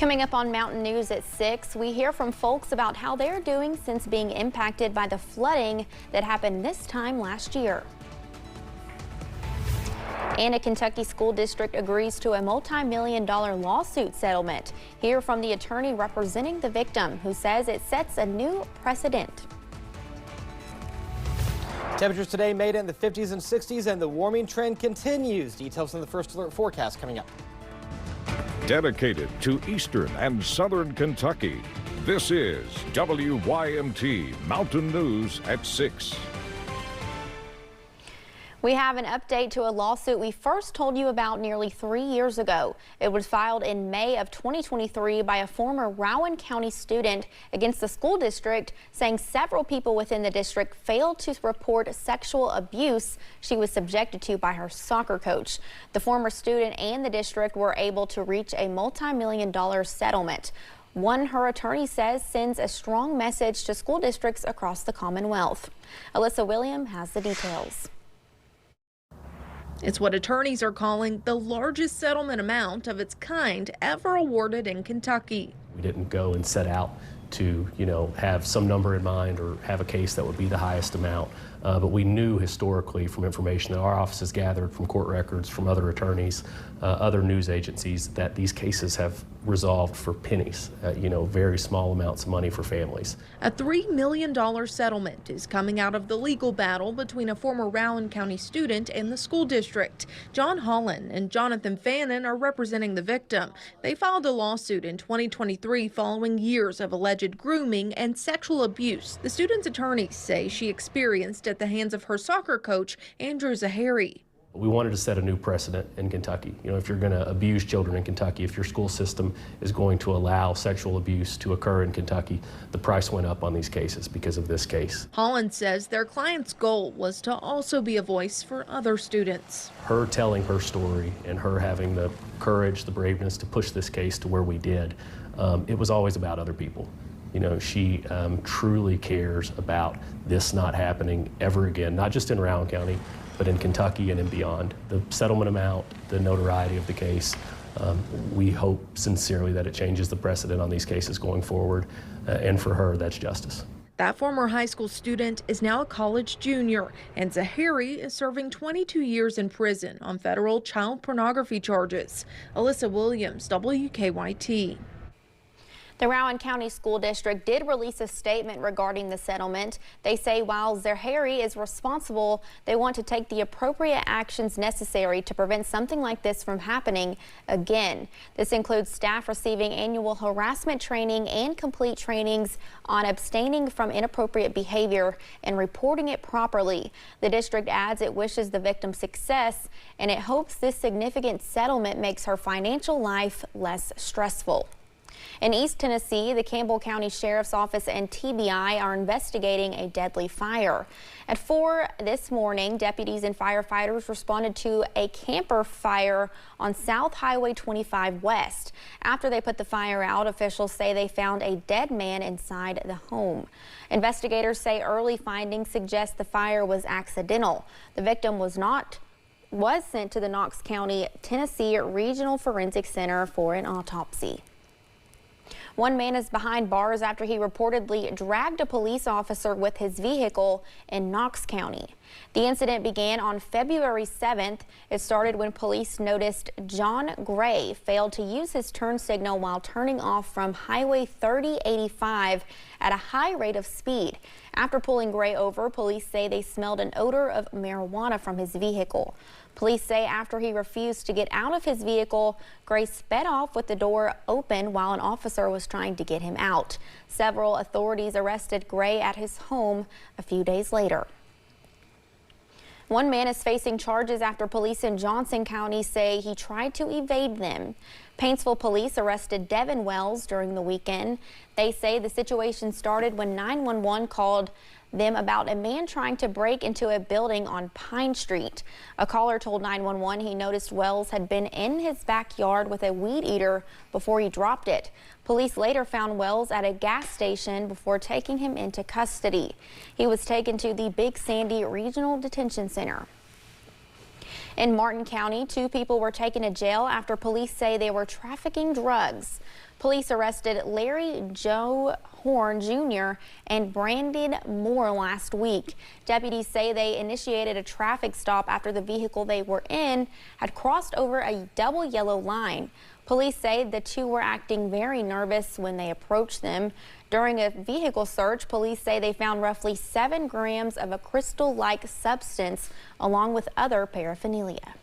Coming up on Mountain News at 6, we hear from folks about how they're doing since being impacted by the flooding that happened this time last year. And a Kentucky school district agrees to a multi-million-dollar lawsuit settlement. Hear from the attorney representing the victim, who says it sets a new precedent. Temperatures today made in the 50s and 60s, and the warming trend continues. Details in the First Alert forecast coming up. Dedicated to Eastern and Southern Kentucky, this is WYMT Mountain News at 6. We have an update to a lawsuit we first told you about nearly 3 years ago. It was filed in May of 2023 by a former Rowan County student against the school district, saying several people within the district failed to report sexual abuse she was subjected to by her soccer coach. The former student and the district were able to reach a multi-million-dollar settlement. One, her attorney says, sends a strong message to school districts across the Commonwealth. Alyssa William has the details. It's what attorneys are calling the largest settlement amount of its kind ever awarded in Kentucky. We didn't go and set out to, have some number in mind or have a case that would be the highest amount. But we knew historically from information that our office has gathered from court records, from other attorneys, other news agencies, that these cases have resolved for pennies, very small amounts of money for families. A $3 million settlement is coming out of the legal battle between a former Rowan County student and the school district. John Holland and Jonathan Fannin are representing the victim. They filed a lawsuit in 2023 following years of alleged grooming and sexual abuse the student's attorneys say she experienced at the hands of her soccer coach, Andrew Zahari. We wanted to set a new precedent in Kentucky. If you're going to abuse children in Kentucky, if your school system is going to allow sexual abuse to occur in Kentucky, the price went up on these cases because of this case. Holland says their client's goal was to also be a voice for other students. Her telling her story and her having the courage, the braveness to push this case to where we did, it was always about other people. She truly cares about this not happening ever again, not just in Rowan County, but in Kentucky and in beyond. The settlement amount, the notoriety of the case, we hope sincerely that it changes the precedent on these cases going forward, and for her, that's justice. That former high school student is now a college junior, and Zahari is serving 22 years in prison on federal child pornography charges. Alyssa Williams, WKYT. The Rowan County School District did release a statement regarding the settlement. They say while Zahari is responsible, they want to take the appropriate actions necessary to prevent something like this from happening again. This includes staff receiving annual harassment training and complete trainings on abstaining from inappropriate behavior and reporting it properly. The district adds it wishes the victim success, and it hopes this significant settlement makes her financial life less stressful. In East Tennessee, the Campbell County Sheriff's Office and TBI are investigating a deadly fire. At 4 this morning, deputies and firefighters responded to a camper fire on South Highway 25 West. After they put the fire out, officials say they found a dead man inside the home. Investigators say early findings suggest the fire was accidental. The victim was sent to the Knox County, Tennessee Regional Forensic Center for an autopsy. One man is behind bars after he reportedly dragged a police officer with his vehicle in Knox County. The incident began on February 7th. It started when police noticed John Gray failed to use his turn signal while turning off from Highway 3085 at a high rate of speed. After pulling Gray over, police say they smelled an odor of marijuana from his vehicle. Police say after he refused to get out of his vehicle, Gray sped off with the door open while an officer was trying to get him out. Several authorities arrested Gray at his home a few days later. One man is facing charges after police in Johnson County say he tried to evade them. Paintsville police arrested Devin Wells during the weekend. They say the situation started when 911 called them about a man trying to break into a building on Pine Street. A caller told 911 he noticed Wells had been in his backyard with a weed eater before he dropped it. Police later found Wells at a gas station before taking him into custody. He was taken to the Big Sandy Regional Detention Center. In Martin County, 2 people were taken to jail after police say they were trafficking drugs. Police arrested Larry Joe Horn Jr. and Brandon Moore last week. Deputies say they initiated a traffic stop after the vehicle they were in had crossed over a double yellow line. Police say the two were acting very nervous when they approached them. During a vehicle search, police say they found roughly 7 grams of a crystal-like substance along with other paraphernalia.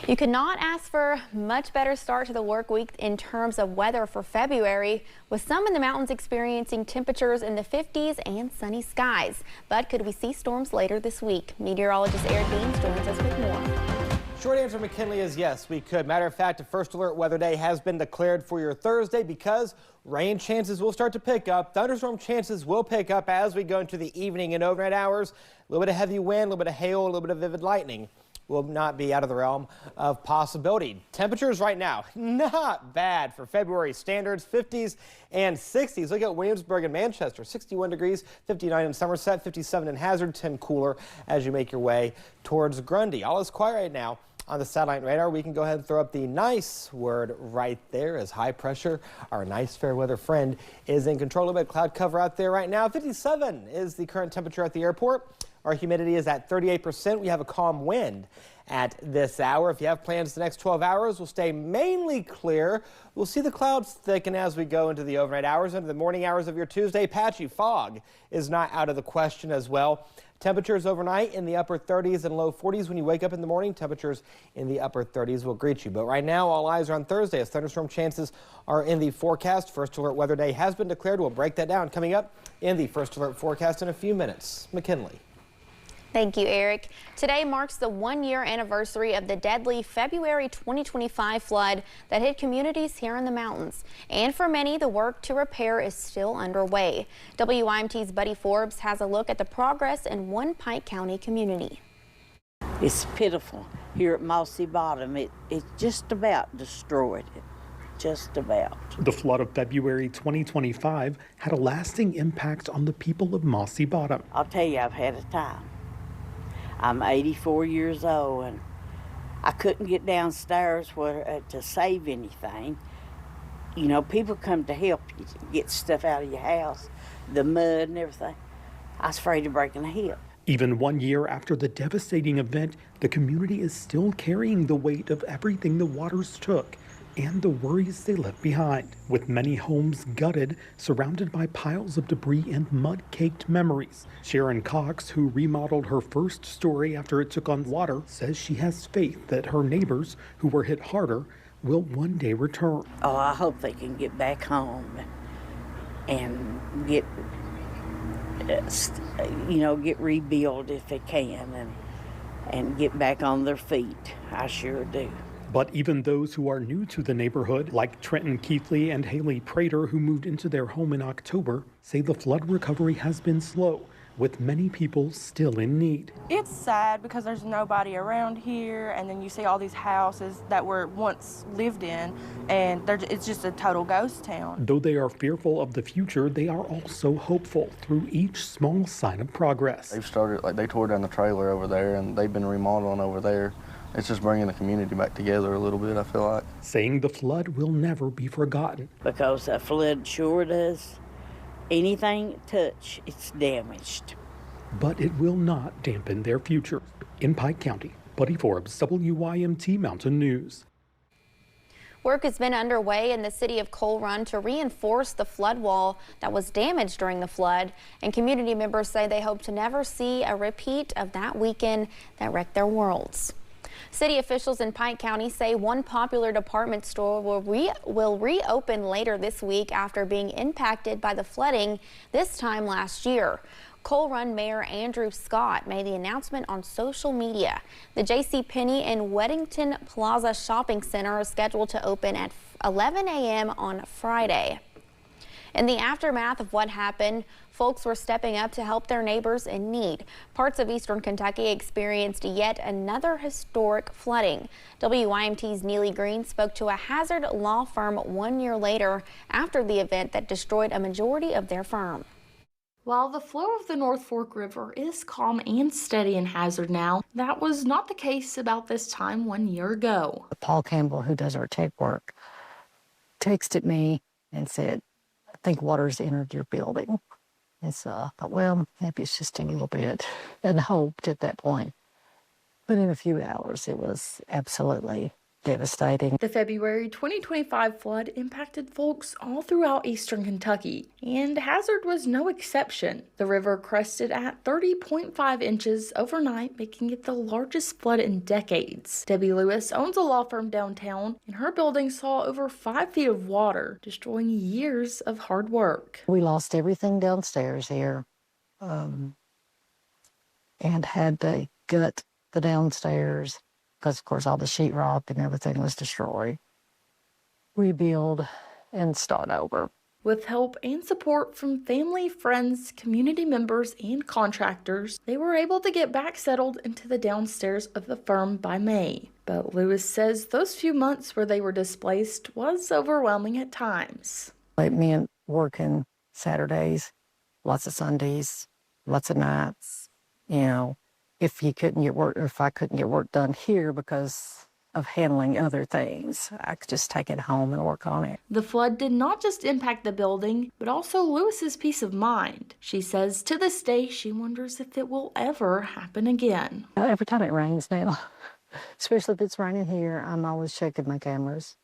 You could not ask for a much better start to the work week in terms of weather for February, with some in the mountains experiencing temperatures in the 50s and sunny skies. But could we see storms later this week? Meteorologist Eric Deans joins us with more. Short answer, McKinley, is yes, we could. Matter of fact, a first alert weather day has been declared for your Thursday because rain chances will start to pick up. Thunderstorm chances will pick up as we go into the evening and overnight hours. A little bit of heavy wind, a little bit of hail, a little bit of vivid lightning will not be out of the realm of possibility. Temperatures right now, not bad for February standards, 50s and 60s. Look at Williamsburg and Manchester, 61 degrees, 59 in Somerset, 57 in Hazard, 10 cooler as you make your way towards Grundy. All is quiet right now on the satellite radar. We can go ahead and throw up the nice word right there as high pressure, our nice fair weather friend, is in control. A little bit of cloud cover out there right now. 57 is the current temperature at the airport. Our humidity is at 38%. We have a calm wind at this hour. If you have plans the next 12 hours, we'll stay mainly clear. We'll see the clouds thicken as we go into the overnight hours. Into the morning hours of your Tuesday, patchy fog is not out of the question as well. Temperatures overnight in the upper 30s and low 40s. When you wake up in the morning, temperatures in the upper 30s will greet you. But right now, all eyes are on Thursday as thunderstorm chances are in the forecast. First alert weather day has been declared. We'll break that down coming up in the first alert forecast in a few minutes. McKinley. Thank you, Eric. Today marks the 1-year anniversary of the deadly February 2025 flood that hit communities here in the mountains. And for many, the work to repair is still underway. WYMT's Buddy Forbes has a look at the progress in one Pike County community. It's pitiful. Here at Mossy Bottom, it just about destroyed it. Just about. The flood of February 2025 had a lasting impact on the people of Mossy Bottom. I'll tell you, I've had a time. I'm 84 years old, and I couldn't get downstairs to save anything. You know, people come to help you to get stuff out of your house, the mud and everything. I was afraid of breaking a hip. Even 1 year after the devastating event, the community is still carrying the weight of everything the waters took and the worries they left behind, with many homes gutted, surrounded by piles of debris and mud-caked memories. Sharon Cox, who remodeled her first story after it took on water, says she has faith that her neighbors, who were hit harder, will one day return. Oh, I hope they can get back home and get, get rebuilt if they can and get back on their feet. I sure do. But even those who are new to the neighborhood, like Trenton Keithley and Haley Prater, who moved into their home in October, say the flood recovery has been slow, with many people still in need. It's sad because there's nobody around here, and then you see all these houses that were once lived in, and it's just a total ghost town. Though they are fearful of the future, they are also hopeful through each small sign of progress. They've started, they tore down the trailer over there, and they've been remodeling over there. It's just bringing the community back together a little bit, I feel like. Saying the flood will never be forgotten. Because that flood sure does. Anything it touch, it's damaged. But it will not dampen their future. In Pike County, Buddy Forbes, WYMT Mountain News. Work has been underway in the city of Coal Run to reinforce the flood wall that was damaged during the flood, and community members say they hope to never see a repeat of that weekend that wrecked their worlds. City officials in Pike County say one popular department store will reopen later this week after being impacted by the flooding this time last year. Coal Run Mayor Andrew Scott made the announcement on social media. The JCPenney and Weddington Plaza Shopping Center is scheduled to open at 11 a.m. on Friday. In the aftermath of what happened, folks were stepping up to help their neighbors in need. Parts of eastern Kentucky experienced yet another historic flooding. WYMT's Neely Green spoke to a Hazard law firm 1 year later after the event that destroyed a majority of their firm. While the flow of the North Fork River is calm and steady in Hazard now, that was not the case about this time 1 year ago. Paul Campbell, who does our tape work, texted me and said, I think water's entered your building. And so I thought, well, maybe it's just a little bit, and hoped at that point. But in a few hours, it was absolutely devastating. The February 2025 flood impacted folks all throughout eastern Kentucky, and Hazard was no exception. The river crested at 30.5 inches overnight, making it the largest flood in decades. Debbie Lewis owns a law firm downtown, and her building saw over 5 feet of water, destroying years of hard work. We lost everything downstairs here, and had to gut the downstairs, because of course all the sheetrock and everything was destroyed. Rebuild and start over. With help and support from family, friends, community members, and contractors, they were able to get back settled into the downstairs of the firm by May. But Lewis says those few months where they were displaced was overwhelming at times. It meant working Saturdays, lots of Sundays, lots of nights, you know. If you couldn't get work, or if I couldn't get work done here because of handling other things, I could just take it home and work on it. The flood did not just impact the building, but also Lewis's peace of mind. She says to this day, she wonders if it will ever happen again. Every time it rains now, especially if it's raining here, I'm always checking my cameras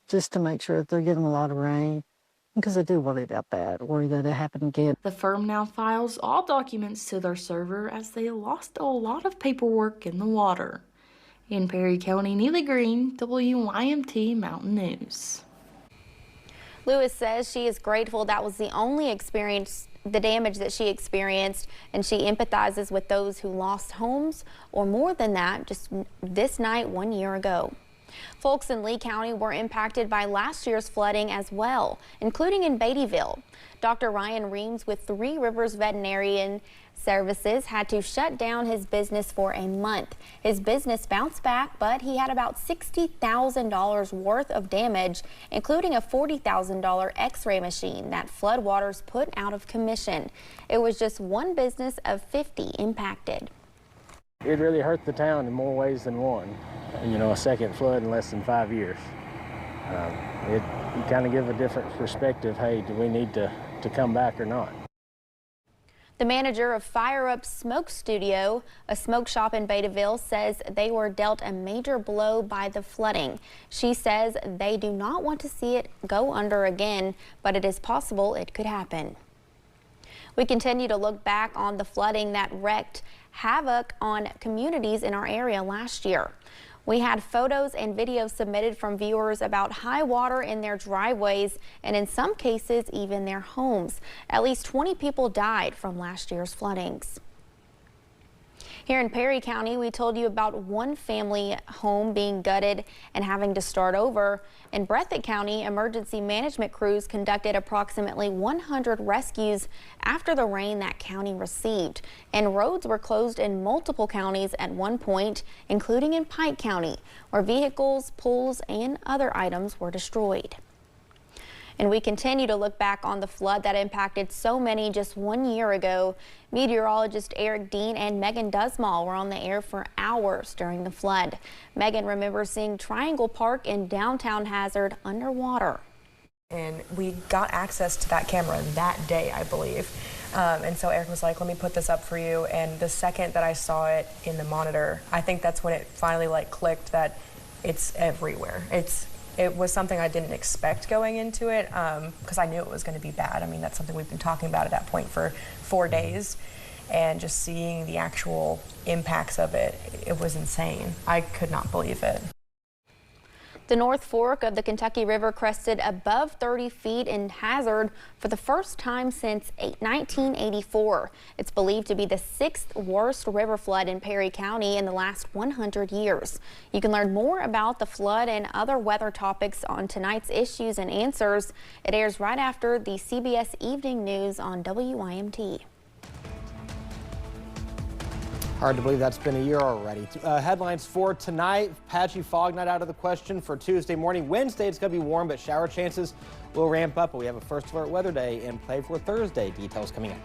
just to make sure that they're getting a lot of rain. Because I do worry about that, worry that it happened again. The firm now files all documents to their server as they lost a lot of paperwork in the water. In Perry County, Neely Green, WYMT Mountain News. Lewis says she is grateful that was the only the damage that she experienced, and she empathizes with those who lost homes, or more than that, just this night 1 year ago. Folks in Lee County were impacted by last year's flooding as well, including in Beattyville. Dr. Ryan Reams with Three Rivers Veterinarian Services had to shut down his business for a month. His business bounced back, but he had about $60,000 worth of damage, including a $40,000 x-ray machine that floodwaters put out of commission. It was just one business of 50 impacted. It really hurt the town in more ways than one. You know, a second flood in less than 5 years. You kind of give a different perspective. Hey, do we need to come back or not? The manager of Fire Up Smoke Studio, a smoke shop in Beattyville, says they were dealt a major blow by the flooding. She says they do not want to see it go under again, but it is possible it could happen. We continue to look back on the flooding that wreaked havoc on communities in our area last year. We had photos and videos submitted from viewers about high water in their driveways and in some cases even their homes. At least 20 people died from last year's floodings. Here in Perry County, we told you about one family home being gutted and having to start over. In Breathitt County, emergency management crews conducted approximately 100 rescues after the rain that county received. And roads were closed in multiple counties at one point, including in Pike County, where vehicles, pools, and other items were destroyed. And we continue to look back on the flood that impacted so many just 1 year ago. Meteorologist Eric Dean and Megan Dusmall were on the air for hours during the flood. Megan remembers seeing Triangle Park in downtown Hazard underwater. And we got access to that camera that day, I believe. And so Eric was like, let me put this up for you. And the second that I saw it in the monitor, I think that's when it finally clicked that it's everywhere. It was something I didn't expect going into it because I knew it was going to be bad. I mean, that's something we've been talking about at that point for 4 days. And just seeing the actual impacts of it, it was insane. I could not believe it. The North Fork of the Kentucky River crested above 30 feet in Hazard for the first time since 1984. It's believed to be the 6th worst river flood in Perry County in the last 100 years. You can learn more about the flood and other weather topics on tonight's Issues and Answers. It airs right after the CBS Evening News on WYMT. Hard to believe that's been a year already. Headlines for tonight: patchy fog not out of the question for Tuesday morning. Wednesday it's going to be warm, but shower chances will ramp up. But we have a first alert weather day in play for Thursday. Details coming up.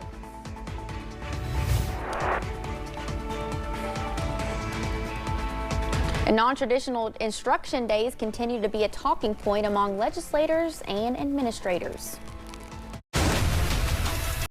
And non-traditional instruction days continue to be a talking point among legislators and administrators.